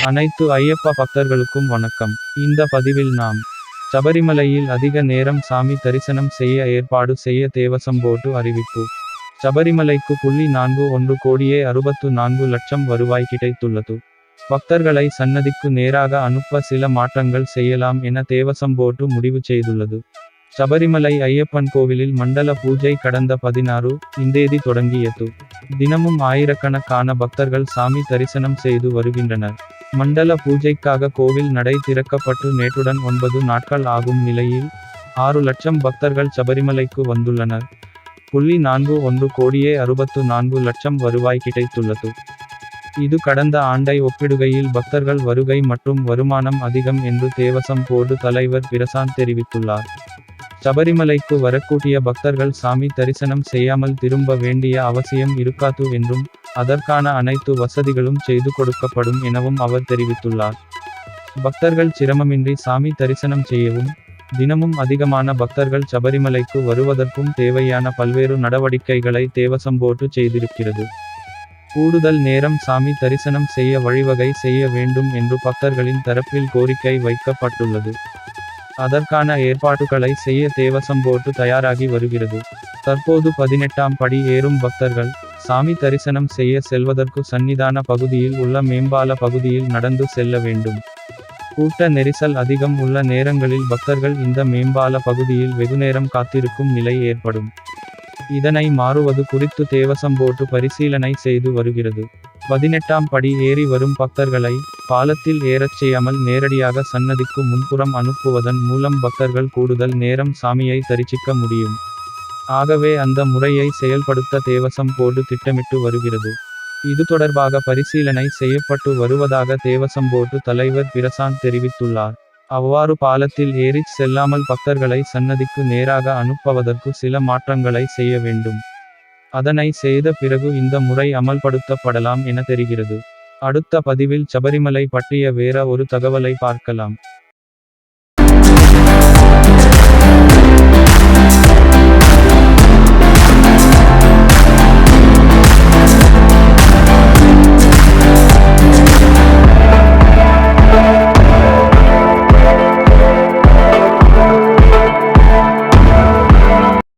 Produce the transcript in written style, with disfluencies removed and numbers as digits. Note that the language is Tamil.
அனைத்து ஐயப்ப பக்தர்களுக்கும் வணக்கம். இந்த பதிவில் நாம் சபரிமலையில் அதிக நேரம் சாமி தரிசனம் செய்ய ஏற்பாடு செய்ய தேவசம் போர்டு அறிவிப்பு. சபரிமலைக்கு 41 கோடியே 64 லட்சம் வருவாய் கிடைத்துள்ளது. பக்தர்களை சன்னதிக்கு நேராக அனுப்ப சில மாற்றங்கள் செய்யலாம் என தேவசம் போர்டு முடிவு செய்துள்ளது. சபரிமலை ஐயப்பன் கோவிலில் மண்டல பூஜை கடந்த 16 தேதி தொடங்கியது. தினமும் ஆயிரக்கணக்கான பக்தர்கள் சாமி தரிசனம் செய்து வருகின்றனர். மண்டல பூஜைக்காக கோவில் நடை திறக்கப்பட்டு நேற்றுடன் 9 நாட்கள் ஆகும் நிலையில் 6 லட்சம் பக்தர்கள் சபரிமலைக்கு வந்துள்ளனர். 41 கோடியே 64 லட்சம் வருவாய் கிடைத்துள்ளது. இது கடந்த ஆண்டை ஒப்பிடுகையில் பக்தர்கள் வருகை மற்றும் வருமானம் அதிகம் என்று தேவசம் போர்டு தலைவர் பிரசாந்த் தெரிவித்துள்ளார். சபரிமலைக்கு வரக்கூடிய பக்தர்கள் சாமி தரிசனம் செய்யாமல் திரும்ப வேண்டிய அவசியம் இருக்காது என்றும் அதற்கான அனைத்து வசதிகளும் செய்து கொடுக்கப்படும் எனவும் அவர் தெரிவித்துள்ளார். பக்தர்கள் சிரமமின்றி சாமி தரிசனம் செய்யவும் தினமும் அதிகமான பக்தர்கள் சபரிமலைக்கு வருவதற்கும் தேவையான பல்வேறு நடவடிக்கைகளை தேவசம் போர்டு செய்திருக்கிறது. கூடுதல் நேரம் சாமி தரிசனம் செய்ய வழிவகை செய்ய வேண்டும் என்று பக்தர்களின் தரப்பில் கோரிக்கை வைக்கப்பட்டுள்ளது. அதற்கான ஏற்பாடுகளை செய்ய தேவசம் போர்டு தயாராகி வருகிறது. தற்போது 18ஆம் படி ஏறும் பக்தர்கள் சாமி தரிசனம் செய்ய செல்வதற்கு சன்னிதான பகுதியில் உள்ள மேம்பால பகுதியில் நடந்து செல்ல வேண்டும். கூட்ட நெரிசல் அதிகம் உள்ள நேரங்களில் பக்தர்கள் இந்த மேம்பால பகுதியில் வெகுநேரம் காத்திருக்கும் நிலை ஏற்படும். இதனை மாறுவது குறித்து தேவசம் போர்டு பரிசீலனை செய்து வருகிறது. 18ஆம் படி ஏறி வரும் பக்தர்களை பாலத்தில் ஏறச் செய்யாமல் நேரடியாக சன்னதிக்கு முன்புறம் அனுப்புவதன் மூலம் பக்தர்கள் கூடுதல் நேரம் சாமியை தரிசிக்க முடியும். ஆகவே அந்த முறையை செயல்படுத்த தேவசம் போர்டு திட்டமிட்டு வருகிறது. இது தொடர்பாக பரிசீலனை செய்யப்பட்டு வருவதாக தேவசம் போர்டு தலைவர் பிரசாந்த் தெரிவித்துள்ளார். அவ்வாறு பாலத்தில் ஏறிச் செல்லாமல் பக்தர்களை சன்னதிக்கு நேராக அனுப்புவதற்கு சில மாற்றங்களை செய்ய வேண்டும். அதனை செய்த பிறகு இந்த முறை அமல்படுத்தப்படலாம் என தெரிகிறது. அடுத்த பதிவில் சபரிமலை பற்றிய வேற ஒரு தகவலை பார்க்கலாம்.